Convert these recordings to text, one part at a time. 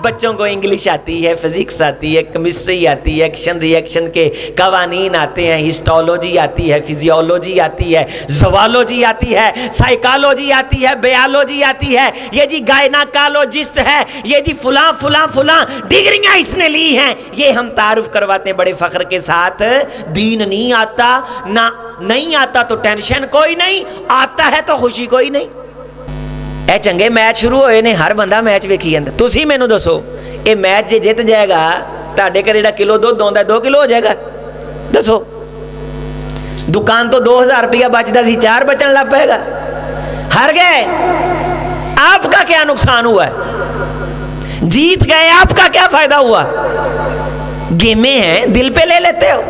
بچوں کو انگلش آتی ہے، فزکس آتی ہے، کیمسٹری آتی ہے، ایکشن ری ایکشن کے قوانین آتے ہیں، ہسٹولوجی آتی ہے، فزیولوجی آتی ہے، زوالوجی آتی ہے، سائیکالوجی آتی ہے، بیالوجی آتی ہے، یہ جی گائناکالوجسٹ ہے، یہ جی فلاں فلاں فلاں ڈگریاں اس نے لی ہیں، یہ ہم تعارف کرواتے ہیں بڑے فخر کے ساتھ۔ دین نہیں آتا، نہ نہیں آتا تو ٹینشن کوئی نہیں، آتا ہے تو خوشی کوئی نہیں۔ اے چنگے میچ شروع ہوئے نے، ہر بندہ میچ ویکھی جاندا۔ تسی مینوں دسو اے میچ جے جیت جائے گا تہاڈے گھر جڑا کلو دودھ ہوندا 2 کلو ہو جائے گا؟ دسو، دکان تو 2000 روپیہ بچدا سی 4 بچن لگ پائے گا، ہار گئے، آپ کا کیا نقصان ہوا ہے؟ جیت گئے، آپ کا کیا فائدہ ہوا؟ گیمیں ہیں، دل پہ لے لیتے ہو،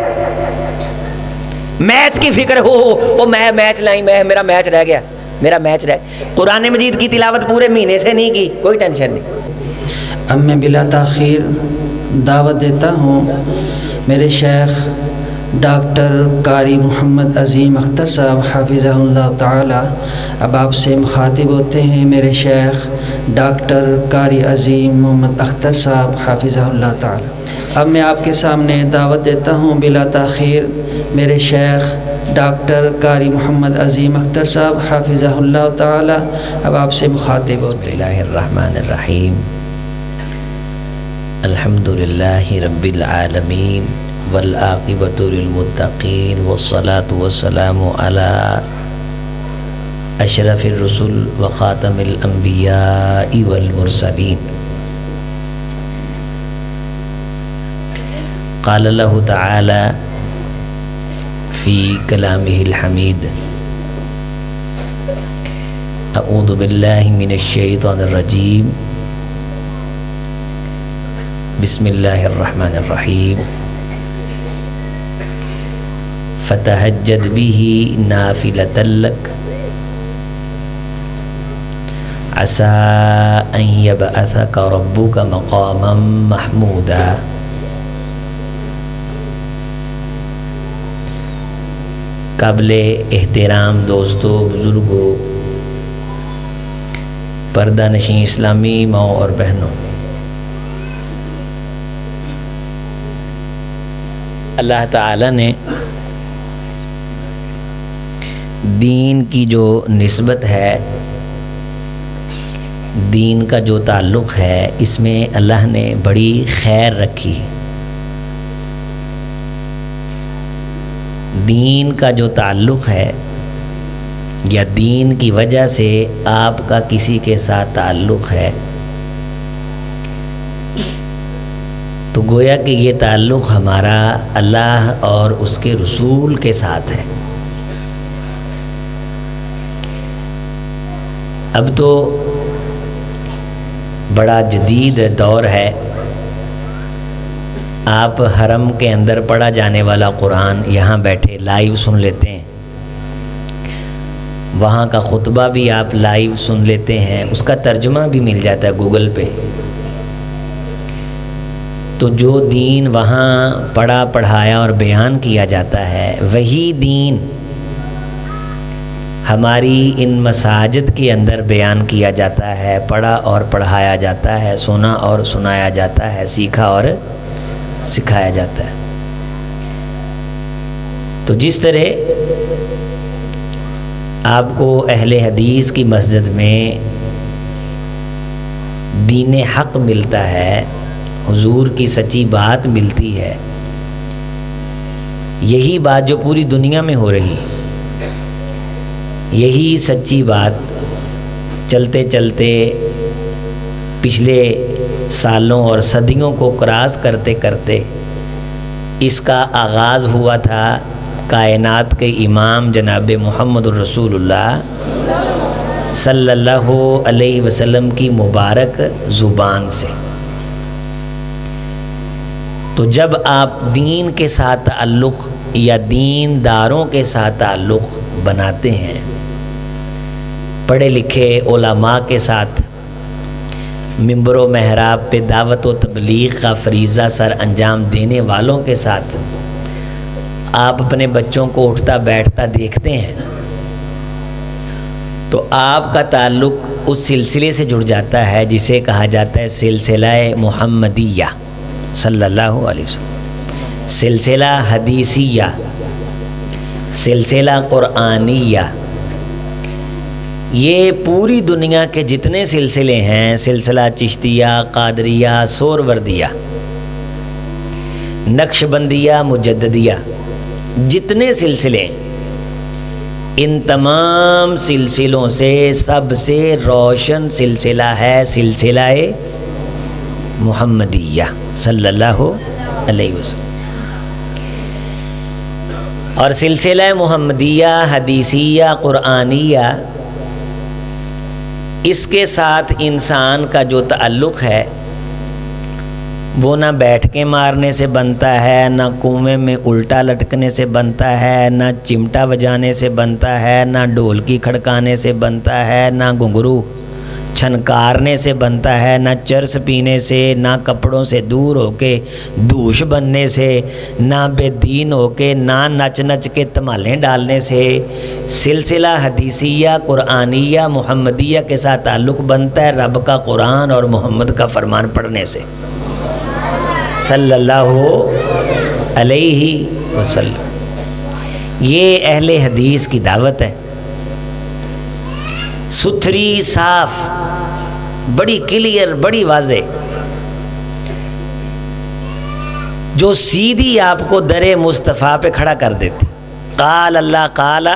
میچ کی فکر ہو میں میچ نہیں، میرا میچ رہ گیا، میرا میچ رہ۔ قرآن مجید کی تلاوت پورے مہینے سے نہیں کی، کوئی ٹینشن نہیں۔ اب میں بلا تاخیر دعوت دیتا ہوں میرے شیخ ڈاکٹر قاری محمد عظیم اختر صاحب حافظہ اللہ تعالی۔ اب آپ سے مخاطب ہوتے ہیں میرے شیخ ڈاکٹر قاری عظیم محمد اختر صاحب حافظہ اللہ تعالی۔ اب میں آپ کے سامنے دعوت دیتا ہوں بلا تاخیر میرے شیخ ڈاکٹر قاری محمد عظیم اختر صاحب حافظہ اللہ تعالی۔ اب آپ سے مخاطب ہوتے ہیں۔ بسم اللہ الرحمن الرحیم، الحمدللہ رب العالمین والعاقبۃ للمتقین والصلاة والسلام علی اشرف الرسل وخاتم الانبیاء والمرسلین۔ قال اللہ تعالی فی کلامہ الحمید، اعوذ باللہ من الشیطان الرجیم، بسم اللہ الرحمن الرحیم، فتہجد بہ نافلۃ لک عسیٰ ان یبعثک ربک مقاما محمودا۔ قابل احترام دوستو، بزرگوں، پردہ نشین اسلامی ماؤں اور بہنوں، اللہ تعالی نے دین کی جو نسبت ہے، دین کا جو تعلق ہے، اس میں اللہ نے بڑی خیر رکھی ہے۔ دین کا جو تعلق ہے یا دین کی وجہ سے آپ کا کسی کے ساتھ تعلق ہے تو گویا کہ یہ تعلق ہمارا اللہ اور اس کے رسول کے ساتھ ہے۔ اب تو بڑا جدید دور ہے، آپ حرم کے اندر پڑھا جانے والا قرآن یہاں بیٹھے لائیو سن لیتے ہیں، وہاں کا خطبہ بھی آپ لائیو سن لیتے ہیں، اس کا ترجمہ بھی مل جاتا ہے گوگل پہ۔ تو جو دین وہاں پڑھا پڑھایا اور بیان کیا جاتا ہے، وہی دین ہماری ان مساجد کے اندر بیان کیا جاتا ہے، پڑھا اور پڑھایا جاتا ہے، سنا اور سنایا جاتا ہے، سیکھا اور سکھایا جاتا ہے۔ تو جس طرح آپ کو اہل حدیث کی مسجد میں دین حق ملتا ہے، حضور کی سچی بات ملتی ہے، یہی بات جو پوری دنیا میں ہو رہی، یہی سچی بات چلتے چلتے پچھلے سالوں اور صدیوں کو کراس کرتے کرتے اس کا آغاز ہوا تھا کائنات کے امام جناب محمد الرسول اللہ صلی اللہ علیہ وسلم کی مبارک زبان سے۔ تو جب آپ دین کے ساتھ تعلق یا دین داروں کے ساتھ تعلق بناتے ہیں، پڑھے لکھے علماء کے ساتھ منبر و محراب پہ دعوت و تبلیغ کا فریضہ سر انجام دینے والوں کے ساتھ آپ اپنے بچوں کو اٹھتا بیٹھتا دیکھتے ہیں، تو آپ کا تعلق اس سلسلے سے جڑ جاتا ہے جسے کہا جاتا ہے سلسلہ محمدیہ صلی اللہ علیہ وسلم، سلسلہ حدیثیہ، سلسلہ قرآنیہ۔ یہ پوری دنیا کے جتنے سلسلے ہیں، سلسلہ چشتیہ، قادریہ، سوروردیہ، نقشبندیہ، مجددیہ، جتنے سلسلے ہیں، ان تمام سلسلوں سے سب سے روشن سلسلہ ہے سلسلہ محمدیہ صلی اللہ علیہ وسلم۔ اور سلسلہ محمدیہ، حدیثیہ، قرآنیہ، اس کے ساتھ انسان کا جو تعلق ہے وہ نہ بیٹھ کے مارنے سے بنتا ہے، نہ کنویں میں الٹا لٹکنے سے بنتا ہے، نہ چمٹا بجانے سے بنتا ہے، نہ ڈھولکی کھڑکانے سے بنتا ہے، نہ گھنگرو چھنکارنے سے بنتا ہے، نہ چرس پینے سے، نہ کپڑوں سے دور ہو کے دوش بننے سے، نہ بے دین ہو کے، نہ نچ نچ کے تمالیں ڈالنے سے۔ سلسلہ حدیثیہ، قرآنیہ، محمدیہ کے ساتھ تعلق بنتا ہے رب کا قرآن اور محمد کا فرمان پڑھنے سے صلی اللہ علیہ وسلم۔ یہ اہل حدیث کی دعوت ہے، ستھری، صاف، بڑی کلیئر، بڑی واضح، جو سیدھی آپ کو در مصطفیٰ پہ کھڑا کر دیتی۔ قال اللہ قال،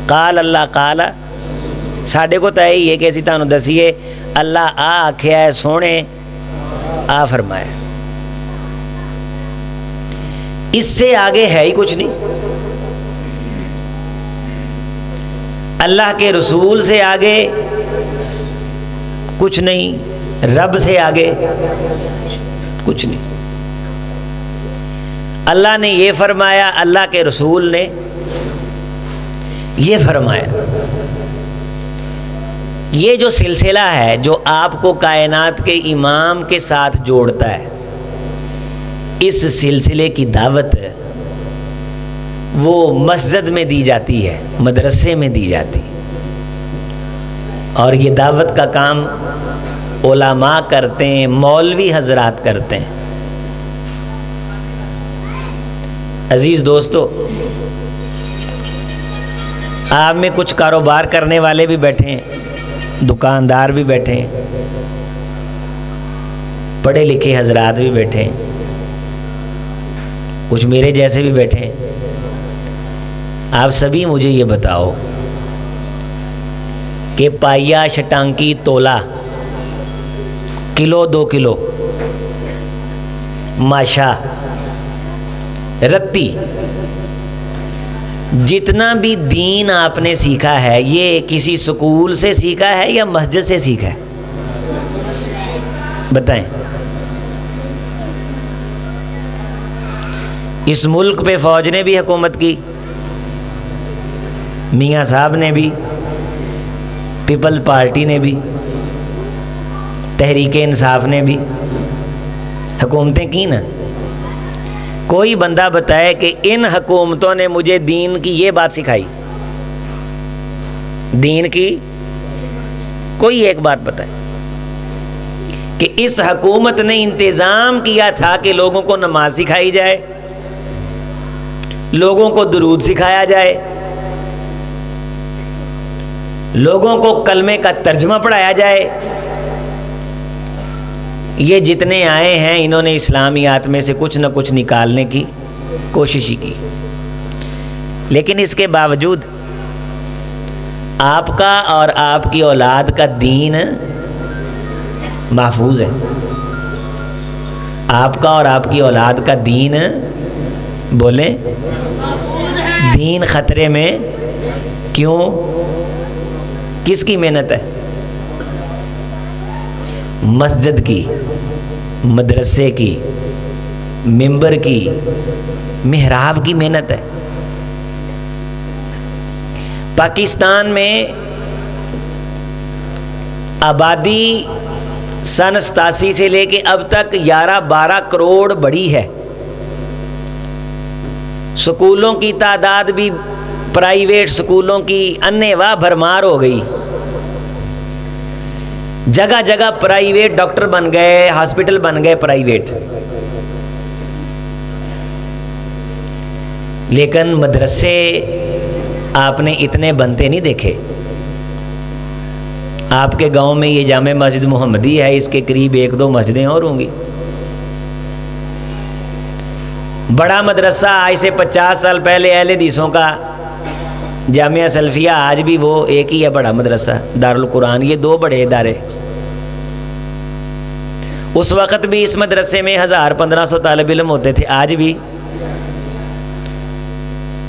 قال اللہ قال۔ ساڈے کو تو یہ کہ اسی تانوں دسیے اللہ آ آکھیا ہے، سونے آ فرمایا، اس سے آگے ہے ہی کچھ نہیں۔ اللہ کے رسول سے آگے کچھ نہیں، رب سے آگے کچھ نہیں۔ اللہ نے یہ فرمایا، اللہ کے رسول نے یہ فرمایا۔ یہ جو سلسلہ ہے جو آپ کو کائنات کے امام کے ساتھ جوڑتا ہے، اس سلسلے کی دعوت وہ مسجد میں دی جاتی ہے، مدرسے میں دی جاتی ہے، اور یہ دعوت کا کام علماء کرتے ہیں، مولوی حضرات کرتے ہیں۔ عزیز دوستو، آپ میں کچھ کاروبار کرنے والے بھی بیٹھے ہیں، دکاندار بھی بیٹھے ہیں، پڑھے لکھے حضرات بھی بیٹھے ہیں، کچھ میرے جیسے بھی بیٹھے ہیں۔ آپ سبھی مجھے یہ بتاؤ کہ پائیا، شٹانکی، تولا، کلو، 2 کلو، ماشا، رتی، جتنا بھی دین آپ نے سیکھا ہے، یہ کسی سکول سے سیکھا ہے یا مسجد سے سیکھا ہے؟ بتائیں۔ اس ملک پہ فوج نے بھی حکومت کی، میاں صاحب نے بھی، پیپل پارٹی نے بھی، تحریک انصاف نے بھی حکومتیں کی نا۔ کوئی بندہ بتائے کہ ان حکومتوں نے مجھے دین کی یہ بات سکھائی، دین کی کوئی ایک بات بتائے کہ اس حکومت نے انتظام کیا تھا کہ لوگوں کو نماز سکھائی جائے، لوگوں کو درود سکھایا جائے، لوگوں کو کلمے کا ترجمہ پڑھایا جائے۔ یہ جتنے آئے ہیں انہوں نے اسلامیات میں سے کچھ نہ کچھ نکالنے کی کوشش ہی کی، لیکن اس کے باوجود آپ کا اور آپ کی اولاد کا دین محفوظ ہے، آپ کا اور آپ کی اولاد کا دین، بولیں، دین خطرے میں کیوں؟ کس کی محنت ہے؟ مسجد کی، مدرسے کی، ممبر کی، محراب کی محنت ہے۔ پاکستان میں آبادی سن 87 سے لے کے اب تک 11-12 کروڑ بڑھی ہے، سکولوں کی تعداد بھی پرائیویٹ سکولوں کی اننے واہ بھرمار ہو گئی، جگہ جگہ پرائیویٹ ڈاکٹر بن گئے، ہاسپٹل بن گئے پرائیویٹ، لیکن مدرسے آپ نے اتنے بنتے نہیں دیکھے۔ آپ کے گاؤں میں یہ جامع مسجد محمدی ہے، اس کے قریب 1-2 مسجدیں اور ہوں گی۔ بڑا مدرسہ آج سے 50 سال پہلے اہل حدیثوں کا جامعہ سلفیہ، آج بھی وہ ایک ہی ہے بڑا مدرسہ، دارالقرآن، یہ 2 بڑے ادارے۔ اس وقت بھی اس مدرسے میں 1000-1500 طالب علم ہوتے تھے، آج بھی۔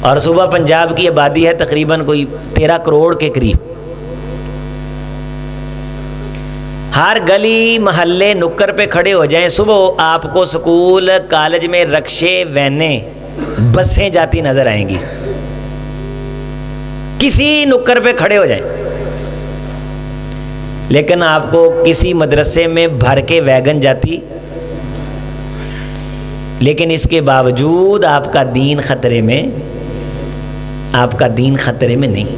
اور صوبہ پنجاب کی آبادی ہے تقریباً کوئی 13 کروڑ کے قریب۔ ہر گلی محلے نکر پہ کھڑے ہو جائیں، صبح آپ کو سکول کالج میں رکشے، وینیں، بسیں جاتی نظر آئیں گی، کسی نکر پہ کھڑے ہو جائیں۔ لیکن آپ کو کسی مدرسے میں بھر کے ویگن جاتی، لیکن اس کے باوجود آپ کا دین خطرے میں، آپ کا دین خطرے میں نہیں۔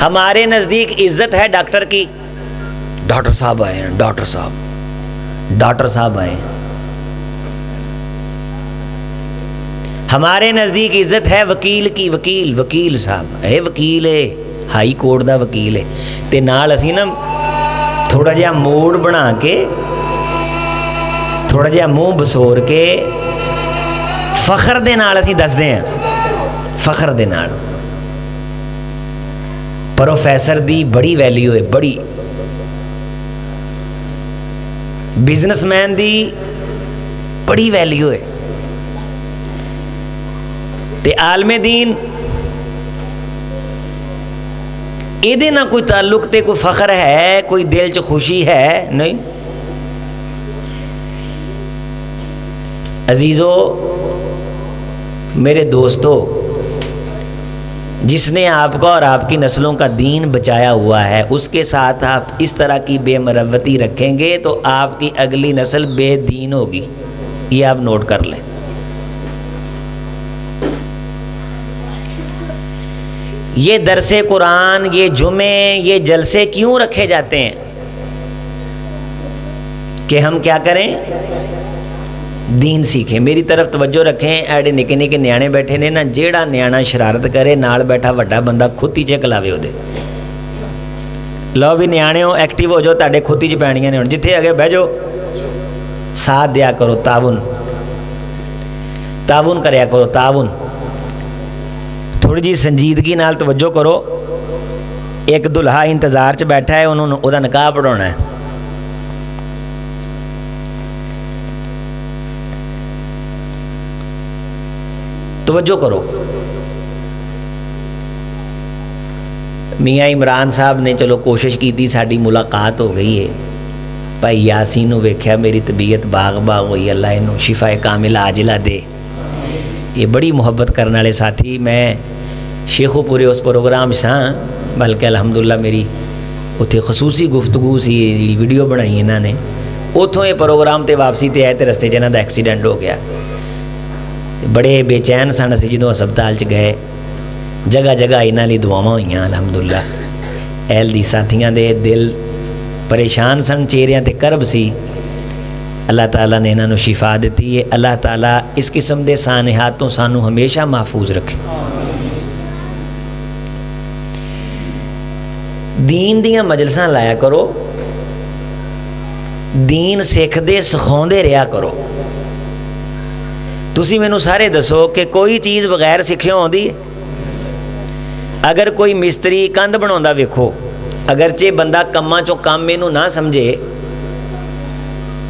ہمارے نزدیک عزت ہے ڈاکٹر کی، ڈاکٹر صاحب آئے ہیں، ڈاکٹر صاحب، ڈاکٹر صاحب آئے ہیں۔ ہمارے نزدیک عزت ہے وکیل کی، وکیل، وکیل صاحب ہے، وکیل ہے، ہائی کورٹ دا وکیل ہے۔ تے نال اسی نا تھوڑا جہا موڑ بنا کے، تھوڑا جہا منہ بسور کے فخر دے نال اسی دسدے ہیں، فخر دے نال۔ پروفیسر دی بڑی ویلیو ہے، بڑی۔ بزنس مین دی بڑی ویلیو ہے، تے عالم دین یہ نہ کوئی تعلق تے کوئی فخر ہے، کوئی دل چ خوشی ہے نہیں۔ عزیزو، میرے دوستو، جس نے آپ کا اور آپ کی نسلوں کا دین بچایا ہوا ہے، اس کے ساتھ آپ اس طرح کی بے مروتی رکھیں گے تو آپ کی اگلی نسل بے دین ہوگی، یہ آپ نوٹ کر لیں۔ یہ درس قرآن، یہ جمعے، یہ جلسے کیوں رکھے جاتے ہیں؟ کہ ہم کیا کریں؟ دین سیکھیں۔ میری طرف توجہ رکھیں، ایڈے نکے نکے نیانے بیٹھے نے نا، جیڑا نیانا شرارت کرے نال بیٹھا وڈا بندہ کھوتی چ کلاوے وہ دے۔ لو بھی نیانے ہو، ایکٹیو ہو جاؤ، تاڑے کھوتی چ پینیاں نے، جتھے اگے بہ جاؤ، ساتھ دیا کرو، تعاون، تعاون کریا کرو، تعاون۔ تھوڑی جی سنجیدگی نال توجہ کرو۔ ایک دلہا انتظار چ بیٹھا ہے، انہوں نے نکاح پڑھانا ہے۔ توجہ کرو۔ میاں عمران صاحب نے چلو کوشش کی تھی، ساری ملاقات ہو گئی ہے۔ بھائی یاسین نو ویکھیا، میری طبیعت باغ باغ ہوئی، اللہ انہوں شفا کاملہ عاجلہ دے۔ یہ بڑی محبت کرنے والے ساتھی، میں شیخو پورے اس پروگرام ساں، بلکہ الحمدللہ میری اتنے خصوصی گفتگو سی، ویڈیو بنائی انہوں نے، اتوں یہ پروگرام تے واپسی تے آئے تے رستے چ انہاں دا ایکسیڈنٹ ہو گیا۔ بڑے بے چین سن، اسی جدوں ہسپتال چ گئے، جگہ جگہ انہاں لئی دعاواں ہوئیاں الحمدللہ۔ اہل دی ساتھیاں دے دل پریشان سن، چہریاں تے کرب سی، اللہ تعالیٰ نے انہاں نوں شفا دیتی ہے۔ اللہ تعالیٰ اس قسم دے سانحات تو سانوں ہمیشہ محفوظ رکھے۔ دین دیاں مجلساں لایا کرو، دین سکھدے سکھاؤندے رہیا کرو۔ تسی مینوں سارے دسو کہ کوئی چیز بغیر سکھیوں آندی ہے؟ اگر کوئی مستری کندھ بناوندا ویکھو، اگرچہ بندہ کماں چوں کام اینوں نہ سمجھے،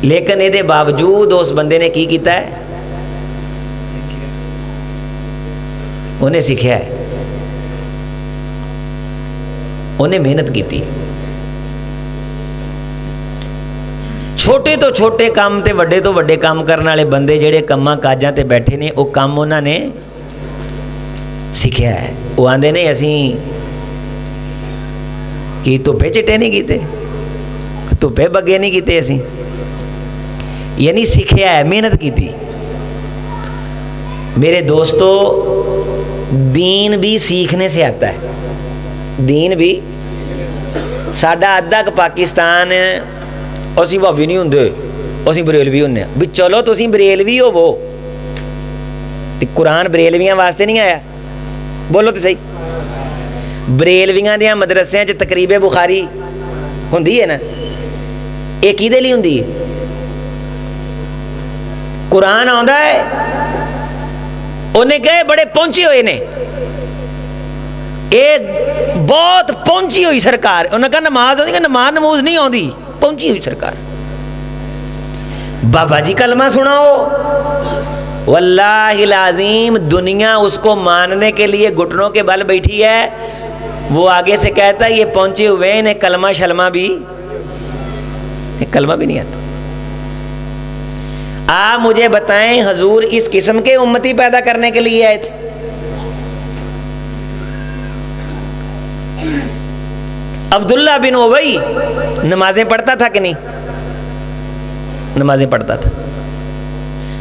لیکن یہ باوجود اس بندے نے کی کیتا ہے؟ انہیں سیکھیا ہے، انہیں محنت کی۔ چھوٹے تو چھوٹے کام تے وڈے تو وڈے کام کرنے والے بندے جڑے کماں کاجاں تے بیٹھے نے، وہ کام انہوں نے سیکھیا ہے۔ وہ آندے نے اسیں کہ دھوپے چٹے نہیں کیتے، دھوپے بگے نہیں کیتے، اسیں یعنی سیکھیا ہے، محنت کی تھی۔ میرے دوستو، دین بھی سیکھنے سے آتا ہے. دین بھی ساڈا ادھا کہ پاکستان اسی بھابی نہیں ہوندے, اسی بریلوی ہونے ہیں. بھی چلو تسی بریلوی ہوو, قرآن بریلویاں واسطے نہیں آیا. بولو تو صحیح. بریلویاں دیاں مدرسیاں چ تقریب بخاری ہوندی ہے نا, یہ کیدے لیے ہوندی ہے؟ قرآن آندا ہے, انہیں کہے بڑے پہنچے ہوئے نے, ایک بہت پہنچی ہوئی سرکار. انہوں نے کہا نماز ہوندی, کہ نماز نہیں آندی, پہنچی ہوئی سرکار. بابا جی کلمہ سناؤ. واللہ العظیم دنیا اس کو ماننے کے لیے گھٹنوں کے بل بیٹھی ہے. وہ آگے سے کہتا ہے یہ پہنچے ہوئے ہیں, انہیں کلمہ شلمہ بھی نہیں آتا. آپ مجھے بتائیں حضور اس قسم کے امتی پیدا کرنے کے لیے آئے تھے؟ عبداللہ بن ابی نمازیں پڑھتا تھا کہ نہیں؟ نمازیں پڑھتا تھا.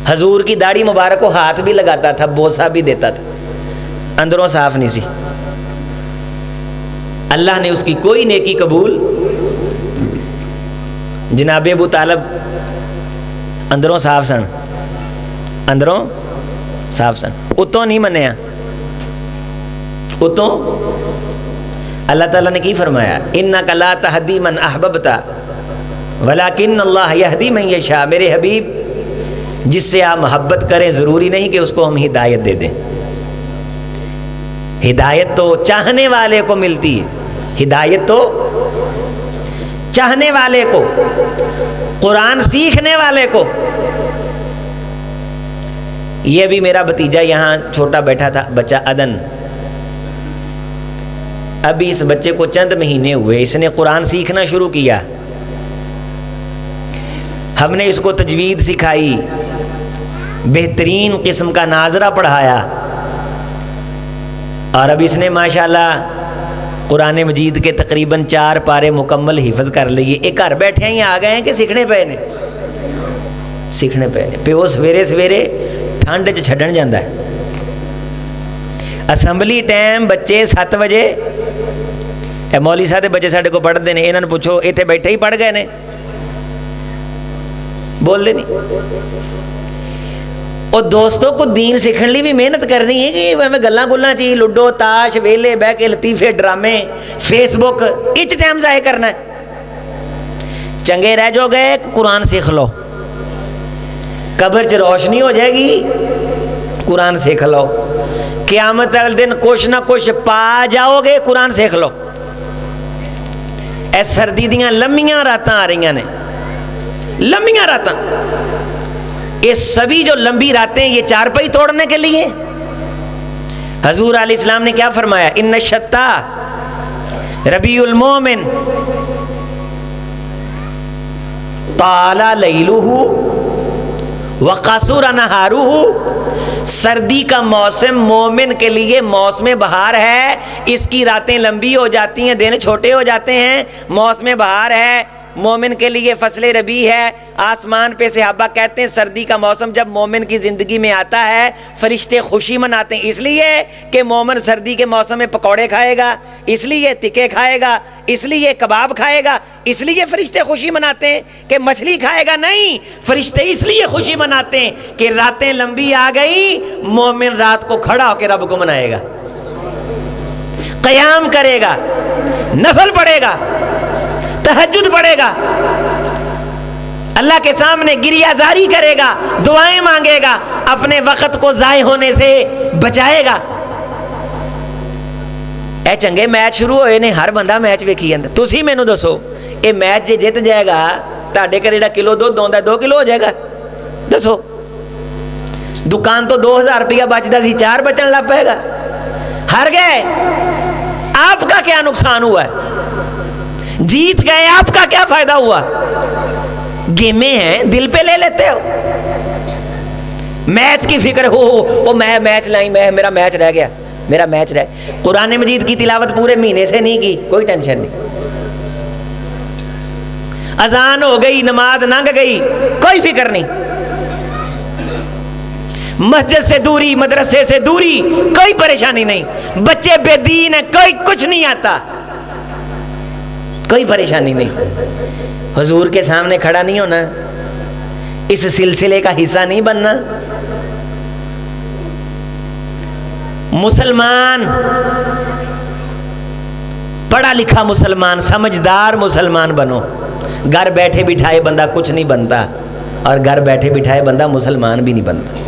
حضور کی داڑھی مبارک کو ہاتھ بھی لگاتا تھا, بوسہ بھی دیتا تھا, اندروں صاف نہیں سی. اللہ نے اس کی کوئی نیکی قبول. جناب ابو طالب اندروں صاف سن, اندروں صاف سن, اتوں نہیں منیا. اتوں اللہ تعالیٰ نے کی فرمایا, انک لا تہدی من احببت ولکن اللہ یہدی من یشاء. میرے حبیب جس سے آپ محبت کریں ضروری نہیں کہ اس کو ہم ہدایت دے دیں. ہدایت تو چاہنے والے کو ملتی ہے, ہدایت تو چاہنے والے کو, قرآن سیکھنے والے کو. یہ بھی میرا بھتیجا یہاں چھوٹا بیٹھا تھا, بچہ عدن. ابھی اس بچے کو چند مہینے ہوئے, اس نے قرآن سیکھنا شروع کیا. ہم نے اس کو تجوید سکھائی, بہترین قسم کا ناظرہ پڑھایا, اور اب اس نے ماشاءاللہ قرآن مجید کے تقریباً 4 پارے مکمل حفظ کر لیے. ایک گھر بیٹھے ہیں, آ گئے ہیں کہ سیکھنے پے نے, سیکھنے پے نے. پیو سویرے سویرے ٹھنڈ چ چھڈن جاندہ ہے. اسمبلی ٹائم بچے 7 بجے, اے مولوی صاحب دے بچے ساڈے کو پڑھتے ہیں, انہوں نے پوچھو اتنے بیٹھے ہی پڑھ گئے نے, بول دے نہیں. اور دوستوں کو دین سیکھنے لی بھی محنت کرنی ہے کہ میں گلاں گلاں چی لوڈو تاش ویلے بہ کے لطیفے ڈرامے فیس بک اچ ٹائم ضائع کرنا ہے. چنگے رہ جو گئے, قرآن سیکھ لو, قبر چ روشنی ہو جائے گی. قرآن سیکھ لو, قیامت والے دن کچھ نہ کچھ پا جاؤ گے. قرآن سیکھ لو. اے سردی دیاں لمبیاں راتاں آ رہی نے, لمبیاں راتاں. یہ سبھی جو لمبی راتیں یہ چارپائی توڑنے کے لیے. حضور علیہ السلام نے کیا فرمایا, ان الشتا ربیع المومن طال لیلہ وقصر نہارہ. سردی کا موسم مومن کے لیے موسم بہار ہے. اس کی راتیں لمبی ہو جاتی ہیں, دن چھوٹے ہو جاتے ہیں. موسم بہار ہے, مومن کے لیے فصل ربیع ہے. آسمان پہ صحابہ کہتے ہیں سردی کا موسم جب مومن کی زندگی میں آتا ہے فرشتے خوشی مناتے ہیں, اس لیے کہ مومن سردی کے موسم میں پکوڑے کھائے گا, اس لیے تکے کھائے گا, اس لیے کباب کھائے گا, اس لیے فرشتے خوشی مناتے ہیں. کہ مچھلی کھائے گا نہیں, فرشتے اس لیے خوشی مناتے ہیں کہ راتیں لمبی آ گئی. مومن رات کو کھڑا ہو کے رب کو منائے گا, قیام کرے گا, نفل پڑھے گا, تہجد پڑھے گا, اللہ کے سامنے گریہ زاری کرے گا, دعائیں مانگے گا, اپنے وقت کو ضائع ہونے سے بچائے گا. اے چنگے میچ شروع ہوئے نے, ہر بندہ میچ ویکھی جاندا. تسی مینوں دسو اے میچ جے جت جائے گا تہاڈے گھر جڑا کلو دودھ آوندا 2 کلو ہو جائے گا؟ دسو. دکان تو 2000 روپیہ بچدا سی 4 بچن لگ پائے گا. ہار گئے, آپ کا کیا نقصان ہوا ہے؟ جیت گئے, آپ کا کیا فائدہ ہوا؟ گیمیں ہیں, دل پہ لے لیتے ہو. میچ کی فکر ہو میں میچ لائیں, میرا میچ رہ گیا, میرا میچ رہ. قرآن مجید کی تلاوت پورے مہینے سے نہیں کی, کوئی ٹینشن نہیں. اذان ہو گئی, نماز لنگ گئی, کوئی فکر نہیں. مسجد سے دوری، مدرسے سے دوری، کوئی پریشانی نہیں، بچے بے دین ہیں، کوئی کچھ نہیں آتا، کوئی پریشانی نہیں، حضور کے سامنے کھڑا نہیں ہونا، اس سلسلے کا حصہ نہیں بننا۔ مسلمان، پڑھا لکھا مسلمان، سمجھدار مسلمان بنو۔ گھر بیٹھے بٹھائے بندہ کچھ نہیں بنتا، اور گھر بیٹھے بٹھائے بندہ مسلمان بھی نہیں بنتا۔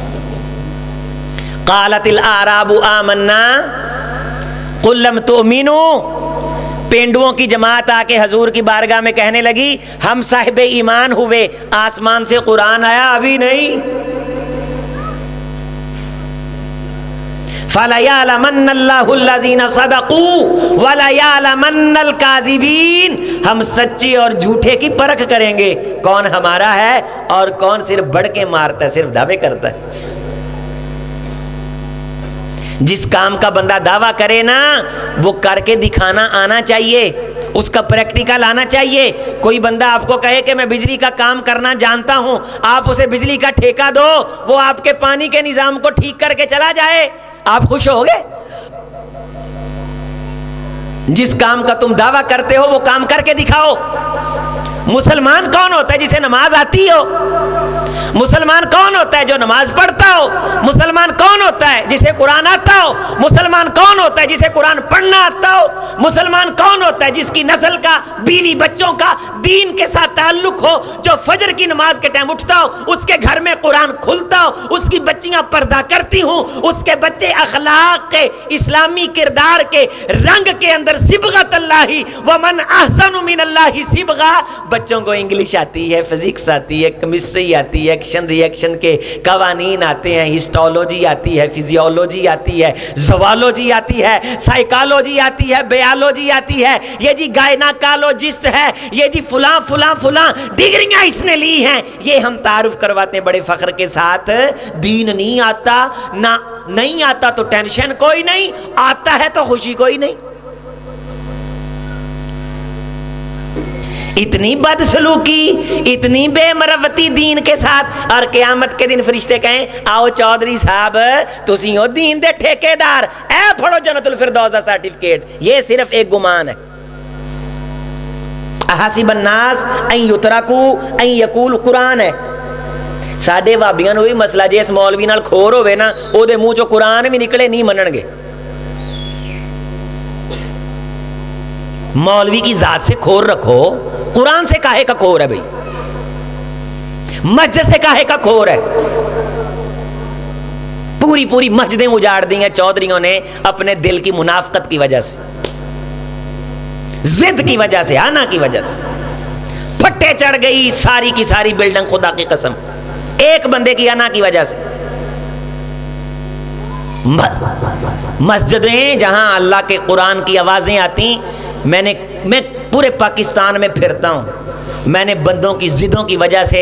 قالت الاعراب آمنا قل لم تؤمنوا، پینڈوؤں کی جماعت آ کے حضور کی بارگاہ میں کہنے لگی ہم صاحب ایمان ہوئے، آسمان سے قرآن آیا؟ ابھی نہیں۔ فَلَيَعْلَمَنَّ اللَّهُ الَّذِينَ صَدَقُوا وَلَيَعْلَمَنَّ الْكَاذِبِينَ، ہم سچے اور جھوٹے کی پرکھ کریں گے، کون ہمارا ہے اور کون صرف بڑھ کے مارتا ہے، صرف دعوے کرتا ہے۔ جس کام کا بندہ دعویٰ کرے نا، وہ کر کے دکھانا آنا چاہیے، اس کا پریکٹیکل آنا چاہیے۔ کوئی بندہ آپ کو کہے کہ میں بجلی کا کام کرنا جانتا ہوں، آپ اسے بجلی کا ٹھیکہ دو، وہ آپ کے پانی کے نظام کو ٹھیک کر کے چلا جائے، آپ خوش ہوگے؟ جس کام کا تم دعویٰ کرتے ہو وہ کام کر کے دکھاؤ۔ مسلمان کون ہوتا ہے جسے نماز آتی ہو؟ مسلمان کون ہوتا ہے جو نماز پڑھتا ہو؟ مسلمان کون ہوتا ہے جسے قرآن آتا ہو؟ مسلمان کون ہوتا ہے جسے قرآن پڑھنا آتا ہو؟ مسلمان کون ہوتا ہے جس کی نسل کا، بیوی بچوں کا دین کے ساتھ تعلق ہو، جو فجر کی نماز کے ٹائم اٹھتا ہو، اس کے گھر میں قرآن کھلتا ہو، اس کی بچیاں پردہ کرتی ہوں، اس کے بچے اخلاق کے، اسلامی کردار کے رنگ کے اندر صبغۃ اللہ ومن احسن من اللہ صبغہ۔ بچوں کو انگلش آتی ہے، فزکس آتی ہے، کیمسٹری آتی ہے، ایکشن ری ایکشن کے قوانین آتے ہیں، ہسٹولوجی آتی ہے، فزیولوجی آتی ہے، زوالوجی آتی ہے، سائیکالوجی آتی ہے، بیالوجی آتی ہے، یہ جی گائناکالوجسٹ ہے، یہ جی فلاں فلاں فلاں ڈگریاں اس نے لی ہیں، یہ ہم تعارف کرواتے ہیں بڑے فخر کے ساتھ۔ دین نہیں آتا، نہ نہیں آتا تو ٹینشن کوئی نہیں، آتا ہے تو خوشی کوئی نہیں۔ اتنی بدسلوکی، اتنی بے مروتی دین کے ساتھ، اور قیامت کے دن فرشتے کہیں آؤ چودھری صاحب تسی ہو دین دے ٹھیکیدار، اے پڑھو جنت الفردوس دا سرٹیفکیٹ۔ یہ صرف ایک گمان ہے۔ احسب الناس ان یترکوا ان یقولوا، قرآن ہے۔ ساڈے وابیاں نوں بھی مسئلہ جس مولوی نال کھور ہوے نا، او دے منہ چوں قرآن بھی نکلے نہیں منن گے۔ مولوی کی ذات سے کھور رکھو، قرآن سے کاہے کا کھور ہے بھئی؟ مسجد سے کاہے کا کھور ہے؟ پوری پوری مسجدیں اجاڑ دی ہیں چودھریوں نے اپنے دل کی منافقت کی وجہ سے، ضد کی وجہ سے، آنا کی وجہ سے پھٹے چڑھ گئی ساری کی ساری بلڈنگ، خدا کی قسم، ایک بندے کی انا کی وجہ سے۔ مسجدیں جہاں اللہ کے قرآن کی آوازیں آتی، میں پورے پاکستان میں پھرتا ہوں، میں نے بندوں کی ضدوں کی وجہ سے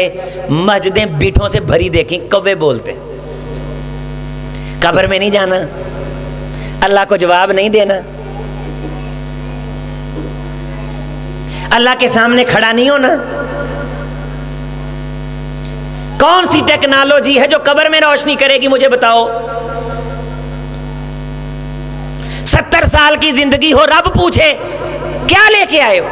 مسجدیں بیٹھوں سے بھری دیکھی، کوے بولتے، قبر میں نہیں جانا، اللہ کو جواب نہیں دینا، اللہ کے سامنے کھڑا نہیں ہونا۔ کون سی ٹیکنالوجی ہے جو قبر میں روشنی کرے گی؟ مجھے بتاؤ۔ 70 سال کی زندگی ہو، رب پوچھے کیا لے کے آئے ہو؟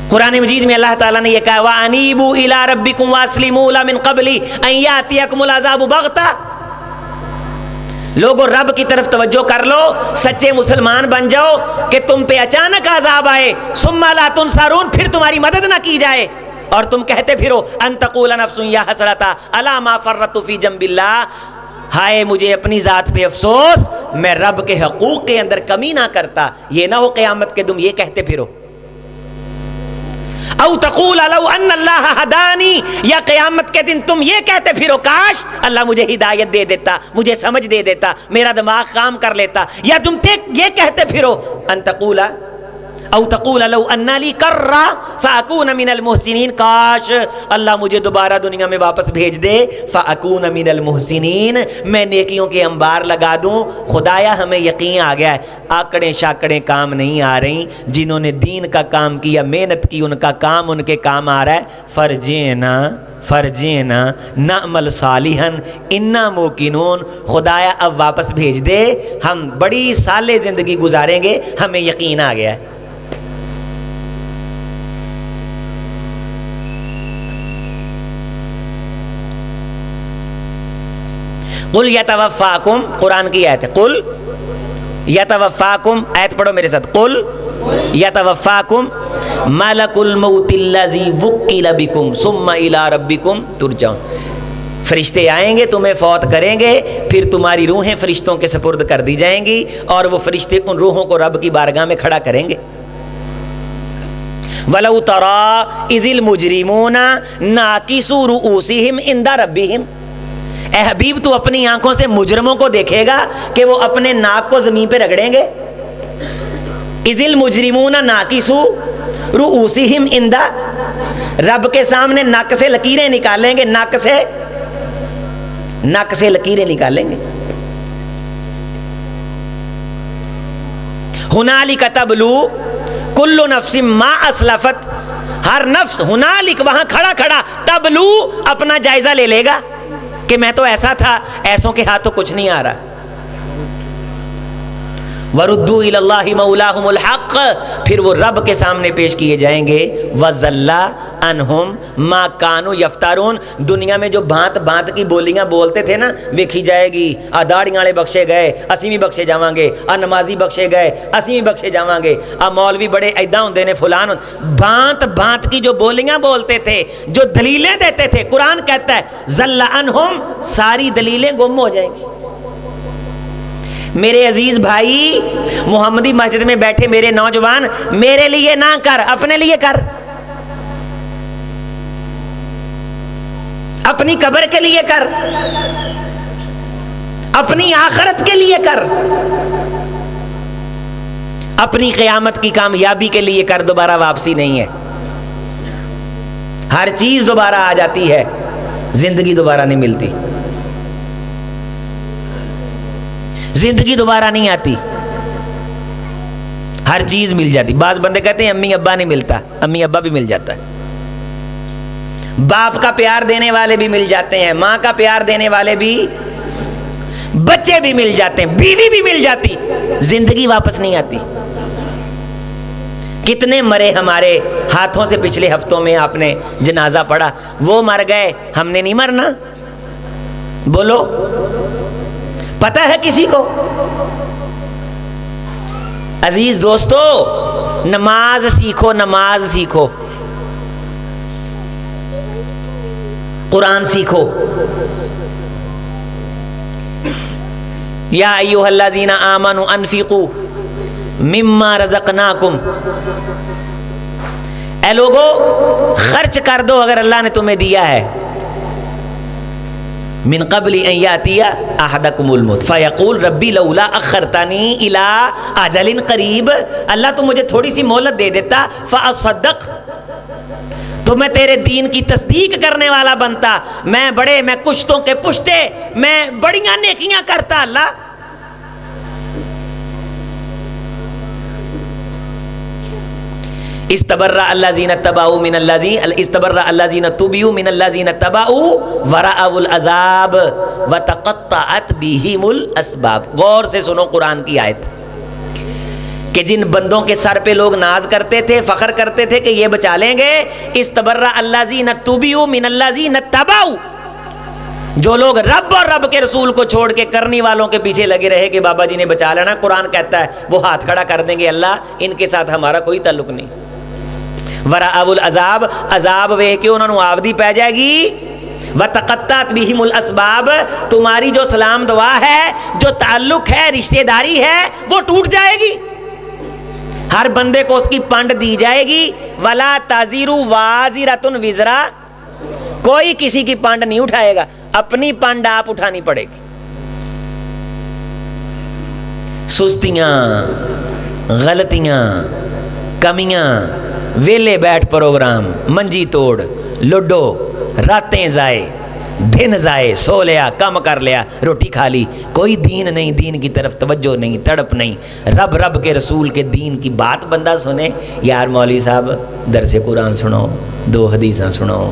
قرآن مجید میں اللہ تعالیٰ نے یہ کہا وَأَنِيبُوا إِلَىٰ رَبِّكُمْ وَأَسْلِمُوا لَهُ مِنْ قَبْلِ أَن يَأْتِيَكُمُ الْعَذَابُ بَغْتَةً۔ لوگوں رب کی طرف توجہ کر لو، سچے مسلمان بن جاؤ کہ تم پہ اچانک عذاب آئے، ثُمَّ لَا تُنصَرُونَ، پھر تمہاری مدد نہ کی جائے، اور تم کہتے پھرو أَن تَقُولَ نَفْسٌ يَا حَسْرَتَا عَلَىٰ مَا فَرَّطْتُ فِي جَنبِ اللَّهِ، ہائے مجھے اپنی ذات پہ افسوس، میں رب کے حقوق کے اندر کمی نہ کرتا۔ یہ نہ ہو قیامت کے دن یہ کہتے پھرو، او تقول لو ان اللہ ہدانی، یا قیامت کے دن تم یہ کہتے پھرو کاش اللہ مجھے ہدایت دے دیتا، مجھے سمجھ دے دیتا، میرا دماغ کام کر لیتا، یا تم یہ کہتے پھرو ان تقول او تقول لو ان لی کرہ فاکون من المحسنین، کاش اللہ مجھے دوبارہ دنیا میں واپس بھیج دے، فاکون من المحسنین، میں نیکیوں کے انبار لگا دوں۔ خدایا ہمیں یقین آ گیا ہے آکڑیں شاکڑیں کام نہیں آ رہی، جنہوں نے دین کا کام کیا، محنت کی، ان کا کام ان کے کام آ رہا ہے۔ فرجینا فرجینا نعمل صالحن انا موقنون، خدایا اب واپس بھیج دے، ہم بڑی صالح زندگی گزاریں گے، ہمیں یقین آ گیا ہے۔ قل یتوفاکم، قرآن کی آیت ہے، قل یتوفاکم، آیت پڑھو میرے ساتھ، قل یتوفاکم ملک الموت الذی وکل بکم ثم الی ربکم ترجعون، فرشتے آئیں گے تمہیں فوت کریں گے، پھر تمہاری روحیں فرشتوں کے سپرد کر دی جائیں گی اور وہ فرشتے ان روحوں کو رب کی بارگاہ میں کھڑا کریں گے۔ وَلَوْ تَرَىٰ إِذِ الْمُجْرِمُونَ نَاكِسُو رُؤُوسِهِمْ عِنْدَ رَبِّهِمْ، اے حبیب تو اپنی آنکھوں سے مجرموں کو دیکھے گا کہ وہ اپنے ناک کو زمین پہ رگڑیں گے۔ اِذِ الْمُجْرِمُونَ نَاكِسُو رُؤُوسِهِمْ عِنْدَ، رب کے سامنے نک سے لکیریں نکالیں گے، نک سے لکیریں نکالیں گے۔ ہنالک تبلو کل نفس ما اسلفت، ہر نفس ہنالک وہاں کھڑا کھڑا تبلو اپنا جائزہ لے لے گا کہ میں تو ایسا تھا، ایسوں کے ہاتھوں کچھ نہیں آ رہا۔ وَرُدُّوا إِلَى اللَّهِ مَوْلَاهُمُ الْحَقِّ، پھر وہ رب کے سامنے پیش کیے جائیں گے۔ وَضَلَّ عَنْهُمْ مَا كَانُوا يَفْتَرُونَ، دنیا میں جو بھانت بھانت کی بولیاں بولتے تھے نا، ویکھی جائے گی، داڑھی والے بخشے گئے اسی بھی بخشے جاواں گے، نمازی بخشے گئے اسی بھی بخشے جاواں گے، مولوی بڑے ایداں ہوندے نے فلان، بھانت بھانت کی جو بولیاں بولتے تھے، جو دلیلیں دیتے تھے، قرآن کہتا ہے ضل عنہم، ساری دلیلیں گم ہو جائیں گی۔ میرے عزیز بھائی، محمدی مسجد میں بیٹھے میرے نوجوان، میرے لیے نہ کر، اپنے لیے کر، اپنی قبر کے لیے کر، اپنی آخرت کے لیے کر، اپنی قیامت کی کامیابی کے لیے کر، دوبارہ واپسی نہیں ہے۔ ہر چیز دوبارہ آ جاتی ہے، زندگی دوبارہ نہیں ملتی، زندگی دوبارہ نہیں آتی، ہر چیز مل جاتی۔ بعض بندے کہتے ہیں امی ابا نہیں ملتا، امی ابا بھی مل جاتا ہے، باپ کا پیار دینے والے بھی مل جاتے ہیں، ماں کا پیار دینے والے بھی، بچے بھی مل جاتے ہیں، بیوی بھی مل جاتی، زندگی واپس نہیں آتی۔ کتنے مرے ہمارے ہاتھوں سے پچھلے ہفتوں میں، آپ نے جنازہ پڑھا، وہ مر گئے، ہم نے نہیں مرنا؟ بولو، پتہ ہے کسی کو؟ عزیز دوستو، نماز سیکھو، نماز سیکھو، قرآن سیکھو۔ یا ایھا الذین آمنوا انفقوا مما رزقناکم، اے لوگو خرچ کر دو اگر اللہ نے تمہیں دیا ہے، من قبل ان یاتی احدکم الموت فیقول ربی لولا اخرتنی الی اجل قریب، اللہ تو مجھے تھوڑی سی مہلت دے دیتا، فاصدق، تو میں تیرے دین کی تصدیق کرنے والا بنتا، میں کشتوں کے پشتے، میں بڑیاں نیکیاں کرتا۔ اللہ استبرأ الذین اتبعوا من الذین استبرأ الذین اتبعوا من الذین اتبعوا ورأوا العذاب وتقطعت بهم الاسباب۔ غور سے سنو قرآن کی آیت کہ جن بندوں کے سر پہ لوگ ناز کرتے تھے، فخر کرتے تھے کہ یہ بچا لیں گے، استبرأ الذین اتبعوا من الذین اتبعوا، جو لوگ رب اور رب کے رسول کو چھوڑ کے کرنی والوں کے پیچھے لگے رہے کہ بابا جی نے بچا لینا، قرآن کہتا ہے وہ ہاتھ کھڑا کر دیں گے، اللہ ان کے ساتھ ہمارا کوئی تعلق نہیں۔ وَرَأَوُا الْعَذَابَ، عذاب وے کہ انہوں نے آودی پہ جائے گی، وَتَقَطَّعَتْ بِهِمُ الْأَسْبَابِ، تمہاری جو سلام دعا ہے، جو تعلق ہے، رشتہ داری ہے، وہ ٹوٹ جائے گی، ہر بندے کو اس کی پنڈ دی جائے گی۔ وَلَا تَزِرُ وَازِرَةٌ وِزْرَ، کوئی کسی کی پنڈ نہیں اٹھائے گا، اپنی پنڈ آپ اٹھانی پڑے گی۔ سستیاں، غلطیاں، کمیاں، ویلے بیٹھ پروگرام، منجی توڑ، لڈو، راتیں ضائع، دن ضائع، سو لیا، کم کر لیا، روٹی کھا لی، کوئی دین نہیں، دین کی طرف توجہ نہیں، تڑپ نہیں، رب کے رسول کے دین کی بات بندہ سنے، یار مولوی صاحب درس قرآن سناؤ، 2 حدیثاں سناؤ،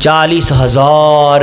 40,000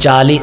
40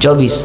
24।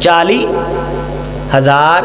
40,000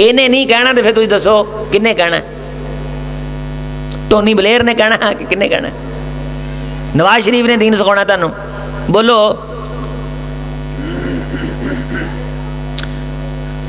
ਇਹਨੇ ਨਹੀਂ ਕਹਿਣਾ ਤੇ ਫਿਰ ਤੁਸੀਂ ਦੱਸੋ ਕਿੰਨੇ ਕਹਿਣਾ? ਟੋਨੀ ਬਲੇਅਰ ਨੇ ਕਹਿਣਾ ਕਿ ਕਿੰਨੇ ਕਹਿਣਾ? ਨਵਾਜ਼ ਸ਼ਰੀਫ ਨੇ ਦੀਨ ਸਿਖਾਉਣਾ ਤੁਹਾਨੂੰ? ਬੋਲੋ।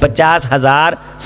50,000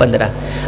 15।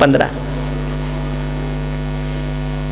15।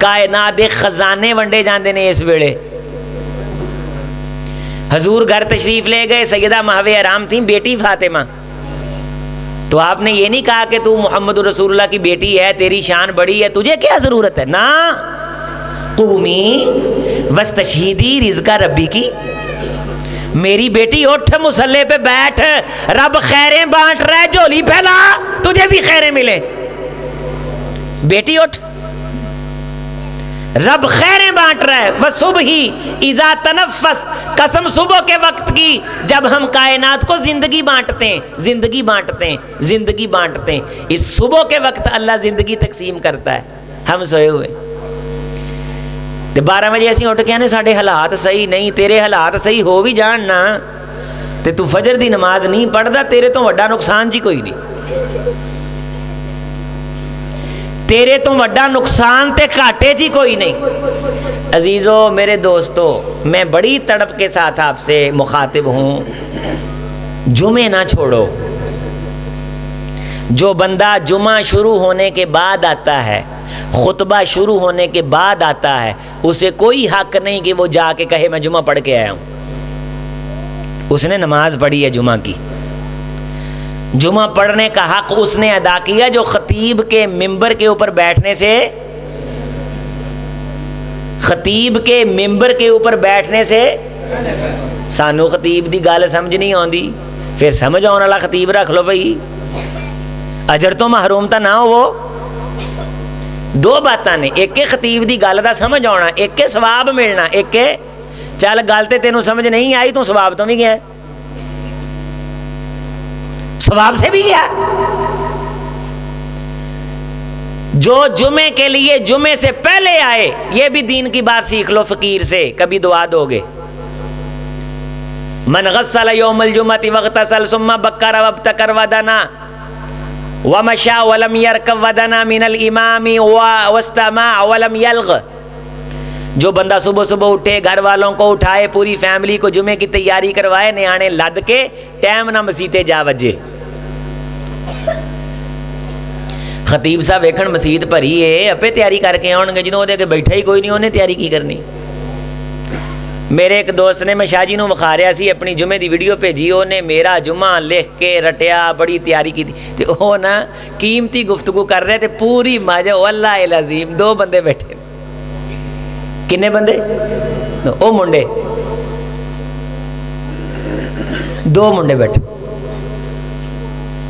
کائنات دے خزانے ونڈے جاندے نے اس ویلے. حضور گھر تشریف لے گئے, سیدہ مہوِ حرام تھیں بیٹی فاطمہ. تو آپ نے یہ نہیں کہا کہ تو محمد رسول اللہ کی بیٹی ہے, تیری شان بڑی ہے, تجھے کیا ضرورت ہے. نا قومی واستشہدی رزق ربی کی, میری بیٹی اٹھ مصلی پہ بیٹھ, رب خیریں بانٹ رہا ہے, جھولی پھیلا تجھے بھی خیریں ملے. بیٹی اٹھ, رب خیریں بانٹ رہا ہے. وصبحی اذا تنفس, قسم صبح کے وقت کی جب ہم کائنات کو زندگی بانٹتے ہیں, زندگی بانٹتے ہیں, زندگی بانٹتے ہیں. اس صبح کے وقت اللہ زندگی تقسیم کرتا ہے. ہم سوئے ہوئے 12 بجے اسی اٹھ کے آنے ساڈے حالات صحیح نہیں. تیرے حالات صحیح ہو بھی جان نا تے تو فجر دی نماز نہیں پڑھدا, تیرے تو وڈا نقصان جی کوئی نہیں. تیرے تو وڈا نقصان تے گھاٹے جی کوئی نہیں. عزیزو میرے دوستو, میں بڑی تڑپ کے ساتھ آپ سے مخاطب ہوں, جمعے نہ چھوڑو. جو بندہ جمعہ شروع ہونے کے بعد آتا ہے, خطبہ شروع ہونے کے بعد آتا ہے, اسے کوئی حق نہیں کہ وہ جا کے کہے میں جمعہ پڑھ کے آیا ہوں. اس نے نماز پڑھی ہے جمعہ کی, جمعہ پڑھنے کا حق اس نے ادا کیا جو خطیب کے ممبر کے اوپر بیٹھنے سے, خطیب کے ممبر کے اوپر بیٹھنے سے. سانو خطیب دی گل سمجھ نہیں آندی, پھر سمجھ آنے والا خطیب رکھ لو بھائی, اجر تو محروم تا نہ ہو. دو باتاں نے, ایک کے خطیب دی گل دا سمجھ آنا, ایک کے ثواب ملنا. ایک کے چل گل تے تینوں سمجھ نہیں آئی, تو ثواب تو بھی گیا, ثواب سے بھی گیا. جو جمعے کے لیے جمعے سے پہلے آئے, یہ بھی دین کی بات سیکھ لو فقیر سے, کبھی دعا دو گے. من غسل یوم الجمعۃ واغتسل ثم بکر وابتکر ودنا ومشى ولم يركب ودنا من الامام واستمع ولم يلغ. جو بندہ صبح صبح اٹھے, گھر والوں کو اٹھائے, پوری فیملی کو جمعے کی تیاری کروائے, نیانے لد کے ٹائم نہ مسیتے جا وجے. خطیب صاحب ویکھن مسیت بھری ہے, اپے تیاری کر کے آؤ گے, جدوں دے کے بیٹھا ہی کوئی نہیں, انہیں تیاری کی کرنی. میرے ایک دوست نے, میں شاہ جی نو وکھا رہا سی اپنی جمعے دی ویڈیو بھیجی, انہیں میرا جمعہ لکھ کے رٹیا, بڑی تیاری کی تھی. وہ نا قیمتی گفتگو کر رہے تھے, پوری ماجہ, واللہ العظیم 2 بندے بیٹھے. کنے بندے؟ او منڈے, 2 منڈے بیٹھے.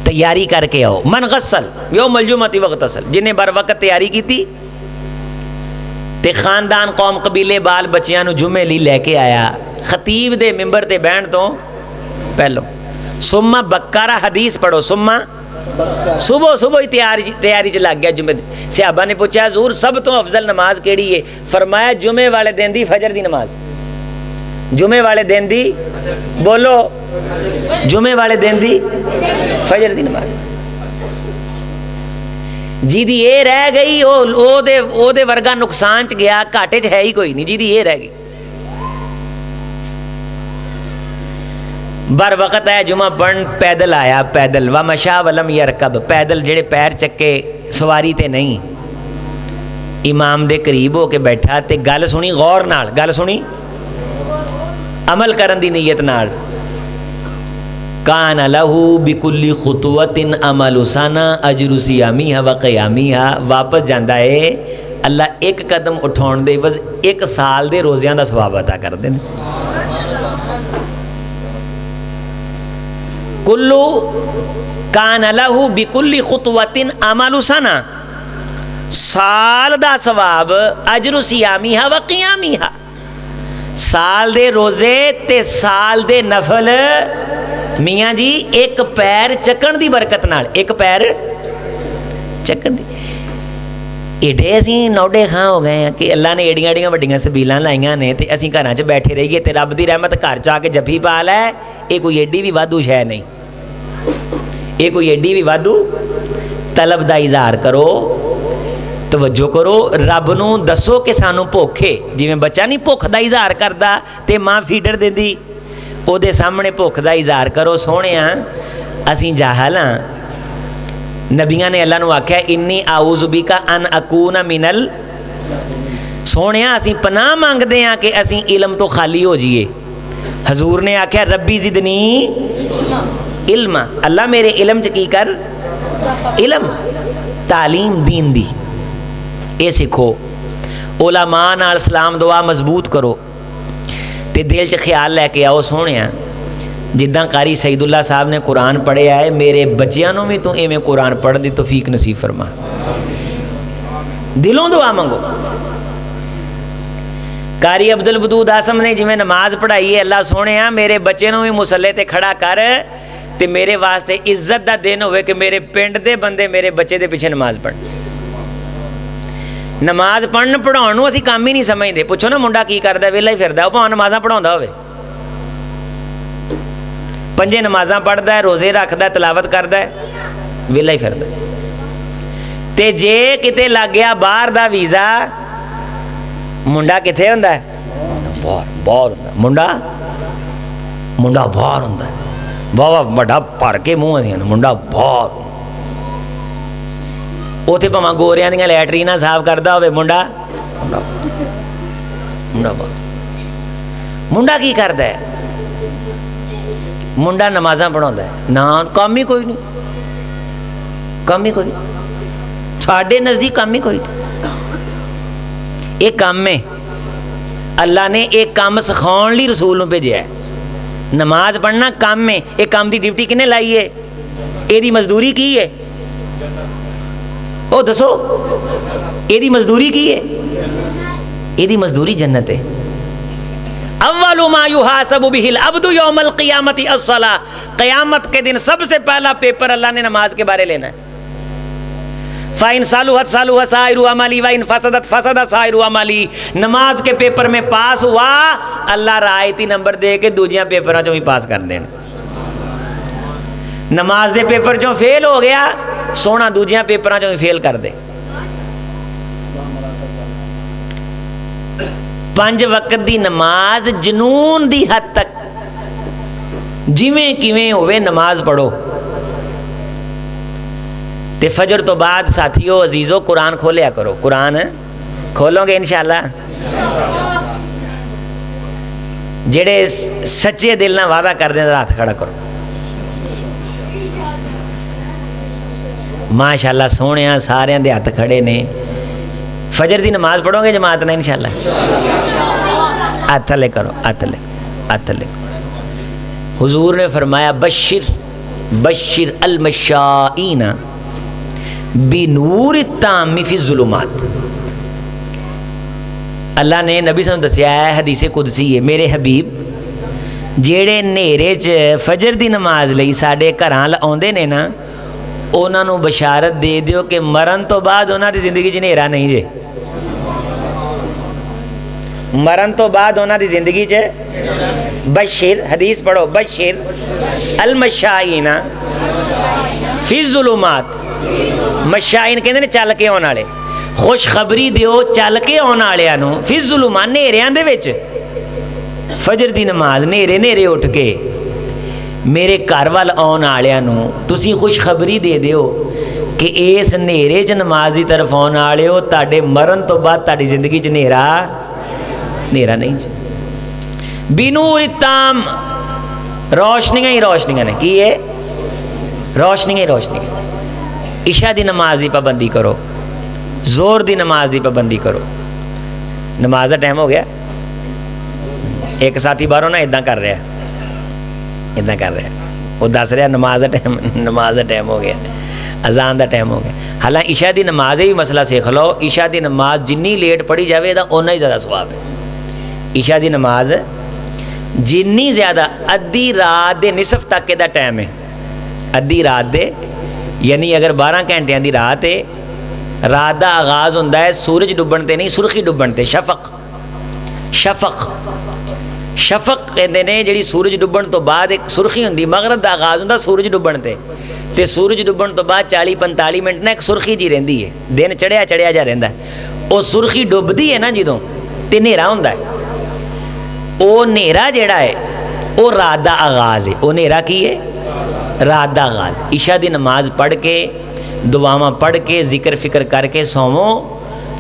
تیاری کر کے آؤ. من غسل یوم الجمعۃ واغتسل, جنہیں بر وقت تیاری کی تھی تے خاندان قوم قبیلے بال بچیاں نو جمعے لی لے کے آیا, خطیب دے ممبر تے بہن تو پہلو. سما بکارا حدیث پڑھو, سما صبح صبح ہی تیاری چ لگ گیا جمعے. صحابہ نے پوچھا حضور سب تو افضل نماز کیڑی ہے؟ فرمایا جمعے والے دن دی فجر دی نماز. جمعے والے دن دی, بولو, جمعے والے دن دی فجر دی نماز. جی دی یہ رہ گئی او دے ورگا نقصان چ گیا, گھاٹے چ ہے ہی کوئی نہیں. جی دی یہ رہ گئی. بر وقت آیا جمعہ پڑھن, پیدل آیا, پیدل. ومشا ولم یرکب, پیدل جڑے پیر چکے, سواری تے نہیں. امام دے قریب ہو کے بیٹھا تے گل سنی غور نال, گل سنی عمل کرن دی نیت نال. کان لہو بکل خطوۃ عمل سنہ اجر صیامہا و قیامہا. واپس جاندا ہے اللہ ایک قدم اٹھاؤن دے عوض 1 سال دے روزیاں دا ثواب عطا کر دے. کلو کان لہو بکل خطوۃ عمل سنہ, سال دا ثواب اجر صیامہا و قیامہا. سال دے روزے تے سال دے نفل. میاں جی ایک پیر چکن دی برکت نال, ایک پیر چکن دی. ایڈے اسی نوڈے خاں ہو گئے ہیں کہ اللہ نے ایڈیاں ایڈیاں وڈیاں سبیلاں لائیاں نے تے اسی گھراں چ بیٹھے رہیے تے رب دی رحمت گھر چ آ کے جفی پا لے. یہ کوئی ایڈی بھی وادو شے نہیں, یہ کوئی ایڈی بھی وادو. طلب دا اظہار کرو, توجہ کرو, رب نو دسو کہ سانو بھوک ہے. جویں بچہ نہیں بھوک دا اظہار کردا تے ماں فیڈر دیندی, او دے سامنے بھوک دا اظہار کرو. سونیاں اسیں جاہل ہاں. نبیاں نے اللہ نو آکھیا انی اعوذ بک ان اکون من سونے اسی پناہ مانگتے ہیں کہ اسی علم تو خالی ہو جائیے. حضور نے آخیا ربی زدنی علم, اللہ میرے علم چ کی کر, علم تعلیم دین دی اے سکھو. علماء نال سلام دعا مضبوط کرو تے دل چ خیال لے کے آؤ سونے جداں قاری سعید اللہ صاحب نے قرآن پڑھیا ہے, میرے بچیاں نوں بھی تو ایویں قرآن پڑھ دی توفیق نصیب فرما. دلوں دعا منگو. قاری عبد الودود آسم نے جویں نماز پڑھائی ہے, اللہ سونے میرے بچے نوں بھی مسلے تے کھڑا کر تے میرے واسطے عزت دا دن ہوئے کہ میرے پنڈ دے بندے میرے بچے دے پیچھے نماز پڑھ. نماز پڑھن پڑھاؤن اسی کام ہی نہیں سمجھتے. پوچھو نا منڈا کی کردا ہے, ویلا ہی پھردا ہے, بھاویں نمازاں پڑھاوندا ہوے, 5 نمازاں پڑھدا ہے, روزے رکھدا ہے, تلاوت کردا ہے, ویلا ہی پھردا ہے. تے جے کتے لگ گیا باہر دا ویزا, منڈا کتنے ہوندا ہے؟ باہر ہوندا. منڈا باہر ہوندا ہے, واہ بڑا بھر کے منہ اسی منڈا باہر. اوتھے بھاواں گوریاں دیاں لیٹریناں صاف کردا ہوے, منڈا باہر. منڈا کی کردا ہے؟ منڈا نمازاں پڑھاوندا ہے. نا کام ہی کوئی نہیں, کام ہی کوئی نہیں, ساڈے نزدیک کام ہی کوئی نہیں. ایک کام ہے, اللہ نے ایک کام سکھاؤن لی رسول بھیجا ہے. نماز پڑھنا کام ہے, ایک کام دی ڈیوٹی کنے لائی ہے, یہ دی مزدوری کی ہے, او دسو یہ دی مزدوری کی ہے, یہ دی مزدوری جنت ہے. اول ما یحاسب به العبد یوم القیامت الصلاۃ, قیامت کے دن سب سے پہلا پیپر اللہ نے نماز کے بارے لینا ہے. فَإِن صَلُحَتْ صَلُحَ سَائِرُ عَمَلِي وَإِن فَسَدَتْ فَسَدَ سَائِرُ عَمَلِي. نماز کے پیپر میں پاس ہوا, اللہ رعایتی نمبر دے کے دوجیاں پیپراں چوں بھی پاس کر دین. نماز دے پیپر چوں فیل ہو گیا, سونا دوجیاں پیپراں چوں بھی فیل کر دے. 5 وقت دی نماز جنون دی حد تک جویں کیویں ہوئے نماز پڑھو. تے فجر تو بعد ساتھیو عزیزو قرآن کھولیا کرو. قرآن کھولو گے انشاءاللہ. جڑے سچے دل نہ وعدہ کر دیں ہاتھ کھڑا کرو. ماشاءاللہ سونے سارے دے ہاتھ کھڑے نے. فجر دی نماز پڑھو گے جماعت نے انشاءاللہ. ہاتھ لے کرو, ہاتھ لے, ہاتھ لے. حضور نے فرمایا بشر بشر المشائین بنور التام فی الظلمات. اللہ نے نبی صلی اللہ علیہ وسلم دسیا ہے, حدیث قدسی ہے, میرے حبیب جیڑے نیرے چ فجر دی نماز لئی ساڈے گھراں آوندے نے نا, انہاں نوں بشارت دے دیو کہ مرن تو بعد انہاں دی زندگی چ نیرا نہیں جے. مرن تو بعد انہاں دی زندگی چ بشر, حدیث پڑھو, بشر المشائین فی الظلمات. مشائین کہندے نے چل کے آن والے, خوشخبری دیو چل کے آن والےاں نوں فی الظلمات, نیریاں دے وچ. فجر دی نماز نیرے نیرے اٹھ کے میرے گھر وال آن والےاں نوں تسی خوشخبری دے دیو کہ اس نیرے چ نماز دی طرف آن والے ہو, تہاڈے مرن تو بعد تہاڈی زندگی چ نیرا نہیں. بنور التام, روشنیاں ہی روشنیاں نے. کی ہے؟ روشنیاں ہی روشنیاں. عشاء دی نماز دی پابندی کرو, زور دی نماز دی پابندی کرو. نماز دا ٹائم ہو گیا. ایک ساتھی باہروں نا ادا کر رہا, وہ دس رہا نماز دا ٹائم ہو گیا, اذان دا ٹائم ہو گیا. حالانکہ عشاء دی نماز بھی مسئلہ سیکھ لو. عشاء دی نماز جنی لیٹ پڑھی جاوے دا اُنا ہی زیادہ ثواب ہے. عشاء دی نماز جنی زیادہ, ادھی رات دے نصف تک دا ٹائم ہے. ادھی رات دے یعنی اگر 12 گھنٹیاں دی رات ہے, رات دا آغاز ہوندا ہے سورج ڈبن تے نہیں, سرخی ڈبن تے. شفق کہندے نے جڑی سورج ڈبن تو بعد ایک سرخی ہوندی. مغرب دا آغاز ہوندا سورج ڈبن تے سورج ڈبن تو بعد 40-45 منٹ نا ایک سرخی جی رہندی ہے, دن چڑھیا جا رہندا ہے. وہ سرخی ڈبدی ہے نا جدوں تے نیرا ہوندا ہے. وہ نیرا جڑا ہے وہ رات دا آغاز ہے. وہ نیرا کی ہے؟ رات دا آغاز. عشاء دی نماز پڑھ کے دعاواں پڑھ کے ذکر فکر کر کے سومو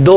2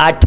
8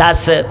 10,